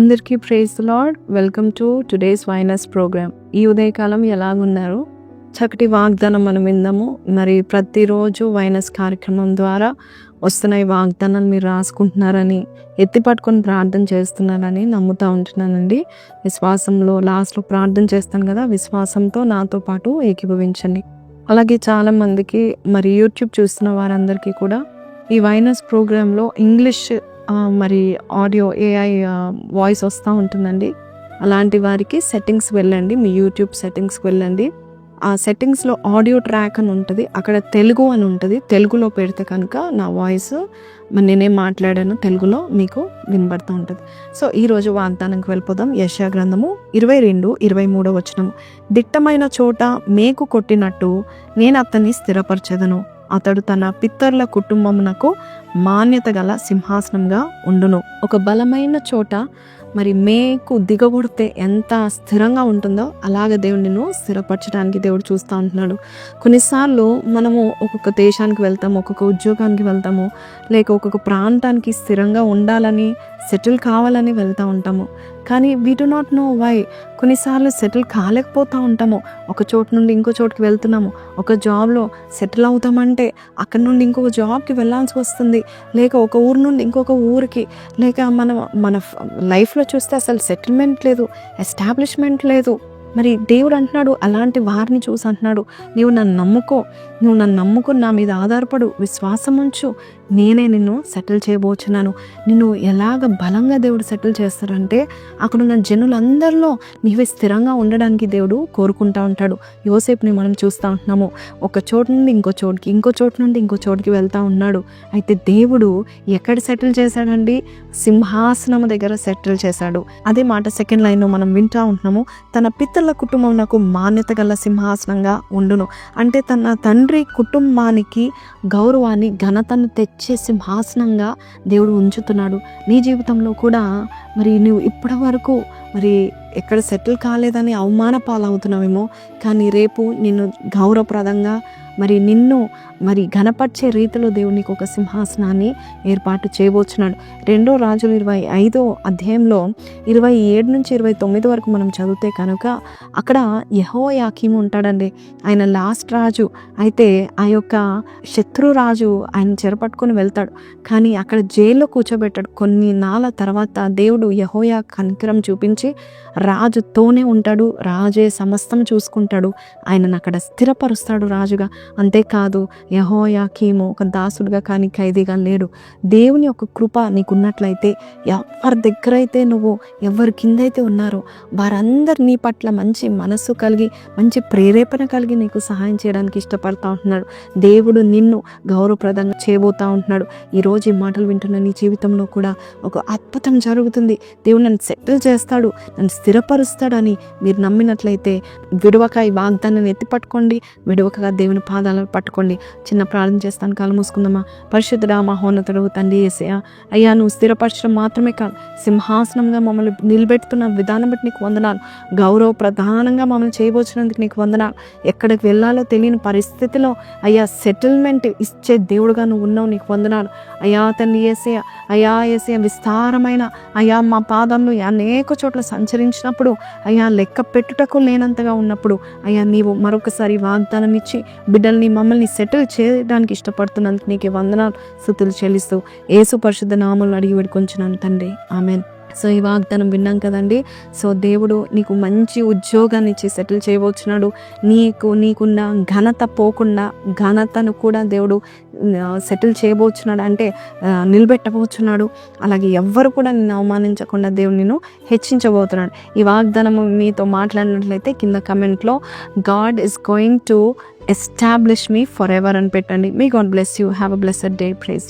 అందరికీ praise the lord. Welcome to today's వైనస్ programme. ఈ ఉదయకాలం ఎలాగున్నారు? చక్కటి వాగ్దానం మనం విందాము. మరి ప్రతిరోజు వైనస్ కార్యక్రమం ద్వారా వస్తున్న ఈ వాగ్దానాన్ని మీరు రాసుకుంటున్నారని, ఎత్తి పట్టుకొని ప్రార్థన చేస్తున్నారని నమ్ముతూ ఉంటున్నానండి. విశ్వాసంలో లాస్ట్లో ప్రార్థన చేస్తాను కదా, విశ్వాసంతో నాతో పాటు ఏకీభవించండి. అలాగే చాలామందికి మరి యూట్యూబ్ చూస్తున్న వారందరికీ కూడా ఈ వైనస్ ప్రోగ్రాంలో ఇంగ్లీష్ మరి ఆడియో ఏఐ వాయిస్ వస్తూ ఉంటుందండి. అలాంటి వారికి సెట్టింగ్స్ వెళ్ళండి, మీ యూట్యూబ్ సెట్టింగ్స్కి వెళ్ళండి. ఆ సెట్టింగ్స్లో ఆడియో ట్రాక్ అని ఉంటుంది, అక్కడ తెలుగు అని ఉంటుంది. తెలుగులో పెడితే కనుక నా వాయిస్ నేనేం మాట్లాడానో తెలుగులో మీకు వినబడుతూ ఉంటుంది. సో ఈరోజు వాగ్దానంకి వెళ్ళిపోదాం. యెషయా గ్రంథము 22:23 వచనం. దిట్టమైన చోట మేకు కొట్టినట్టు నేను అతన్ని స్థిరపరచెదను, అతడు తన పితరుల కుటుంబమునకు మాన్యత గల సింహాసనంగా ఉండును. ఒక బలమైన చోట మరి మేకు దిగగొడితే ఎంత స్థిరంగా ఉంటుందో అలాగే దేవుడు నిన్ను స్థిరపరచడానికి దేవుడు చూస్తూ ఉంటున్నాడు. కొన్నిసార్లు మనము ఒక్కొక్క దేశానికి వెళ్తాము, ఒక్కొక్క ఉద్యోగానికి వెళ్తాము, లేక ఒక్కొక్క ప్రాంతానికి స్థిరంగా ఉండాలని, సెటిల్ కావాలని వెళ్తూ ఉంటాము. కానీ we do not know why కొన్నిసార్లు సెటిల్ కాలేకపోతూ ఉంటాము. ఒక చోటు నుండి ఇంకో చోటుకి వెళ్తున్నాము, ఒక జాబ్లో సెటిల్ అవుతామంటే అక్కడ నుండి ఇంకొక జాబ్కి వెళ్ళాల్సి వస్తుంది, లేక ఒక ఊరు నుండి ఇంకొక ఊరికి, లేక మన లైఫ్లో చూస్తే అసలు సెటిల్మెంట్ లేదు, ఎస్టాబ్లిష్మెంట్ లేదు. మరి దేవుడు అంటున్నాడు, అలాంటి వారిని చూసి అంటున్నాడు, నువ్వు నన్ను నమ్ముకుని నా మీద ఆధారపడు, విశ్వాసం ఉంచు, నేనే నిన్ను సెటిల్ చేయబోచున్నాను. నిన్ను ఎలాగ బలంగా దేవుడు సెటిల్ చేస్తారంటే అక్కడున్న జనులందరిలో నీవే స్థిరంగా ఉండడానికి దేవుడు కోరుకుంటా ఉంటాడు. యోసేపుని మనం చూస్తూ ఉంటున్నాము, ఒక చోటు నుండి ఇంకో చోటుకి, ఇంకో చోటు నుండి ఇంకో చోటుకి వెళ్తూ ఉన్నాడు. అయితే దేవుడు ఎక్కడ సెటిల్ చేశాడండి? సింహాసనం దగ్గర సెటిల్ చేశాడు. అదే మాట సెకండ్ లైన్లో మనం వింటూ ఉంటున్నాము, తన పితరుల కుటుంబం నాకు మాన్యత గల సింహాసనంగా ఉండును. అంటే తన తండ్రి కుటుంబానికి గౌరవాన్ని, ఘనతను తెచ్చే సింహాసనంగా దేవుడు ఉంచుతున్నాడు. నీ జీవితంలో కూడా మరి నువ్వు ఇప్పటి వరకు మరి ఎక్కడ సెటిల్ కాలేదని అవమాన పాలవుతున్నావేమో, కానీ రేపు నిన్ను గౌరవప్రదంగా మరి నిన్ను మరి ఘనపరిచే రీతిలో దేవుడు నీకు ఒక సింహాసనాన్ని ఏర్పాటు చేయబోచున్నాడు. 2 రాజులు 25వ అధ్యాయంలో 27 నుంచి 29 వరకు మనం చదివితే కనుక అక్కడ యెహోయాకీము ఉంటాడండి. ఆయన లాస్ట్ రాజు. అయితే ఆ యొక్క శత్రు రాజు ఆయన చెరపట్టుకొని వెళ్తాడు, కానీ అక్కడ జైల్లో కూర్చోబెట్టాడు. కొన్ని నాళ్ళ తర్వాత దేవుడు యెహోయా కనికరం చూపించి రాజుతోనే ఉంటాడు, రాజే సమస్తం చూసుకుంటాడు, ఆయనను అక్కడ స్థిరపరుస్తాడు రాజుగా. అంతేకాదు యెహోయాకీము ఒక దాసుడుగా కానీ ఖైదీగా లేడు. దేవుని యొక్క కృప నీకున్నట్లయితే ఎవరి దగ్గర అయితే నువ్వు ఎవరి కిందైతే ఉన్నారో వారందరు నీ పట్ల మంచి మనస్సు కలిగి, మంచి ప్రేరేపణ కలిగి నీకు సహాయం చేయడానికి ఇష్టపడతా ఉంటున్నాడు. దేవుడు నిన్ను గౌరవప్రదంగా చేయబోతూ ఉంటున్నాడు. ఈరోజు ఈ మాటలు వింటున్న నీ జీవితంలో కూడా ఒక అద్భుతం జరుగుతుంది. దేవుడు నన్ను సెటిల్ చేస్తాడు, నన్ను స్థిరపరుస్తాడని మీరు నమ్మినట్లయితే విడవక ఈ వాగ్దానాన్ని ఎత్తి పట్టుకోండి, విడవకగా దేవుని పాదాలను పట్టుకోండి. చిన్న ప్రార్థన చేస్తాను, కాలు మూసుకుందామా. పరిశుద్ధుడా, మహోన్నతుడు తండ్రి యేసయ్యా, అయ్యా నువ్వు స్థిరపరచడం మాత్రమే కాదు, సింహాసనంగా మమ్మల్ని నిలబెడుతున్న విధానం బట్టి నీకు వందనాలు. గౌరవ ప్రధానంగా మమ్మల్ని చేయబోచినందుకు నీకు వందనాలు. ఎక్కడికి వెళ్ళాలో తెలియని పరిస్థితిలో అయ్యా సెటిల్మెంట్ ఇచ్చే దేవుడుగా నువ్వు ఉన్నావు, నీకు వందనాలు. అయ్యా తండ్రి యేసయ్యా, అయ్యా యేసయ్యా విస్తారమైన అయ్యా మా పాదంలో అనేక చోట్ల సంచరించినప్పుడు అయ్యా లెక్క పెట్టుటకు లేనంతగా ఉన్నప్పుడు అయ్యా నీవు మరొకసారి వాగ్దానం ఇచ్చి బిడ్డల్ని మమ్మల్ని సెటిల్ చేయడానికి ఇష్టపడుతున్నందుకు నీకే వందనాలు, స్తుతులు చెల్లిస్తూ యేసు పరిశుద్ధ నామములో అడిగి వేడుకొంచున్నాను తండ్రి, ఆమెన్. సో ఈ వాగ్దానం విన్నాం కదండి. సో దేవుడు నీకు మంచి ఉద్యోగాన్ని ఇచ్చి సెటిల్ చేయబోచున్నాడు. నీకున్న ఘనత పోకుండా ఘనతను కూడా దేవుడు సెటిల్ చేయబోచున్నాడు, అంటే నిలబెట్టబోచున్నాడు. అలాగే ఎవ్వరు కూడా నిన్ను అవమానించకుండా దేవుడు నిన్ను హెచ్చించబోతున్నాడు. ఈ వాగ్దానము మీతో మాట్లాడినట్లయితే కింద కమెంట్లో God is going to establish me for ever అని పెట్టండి. May God bless you. Have a blessed day. Praise.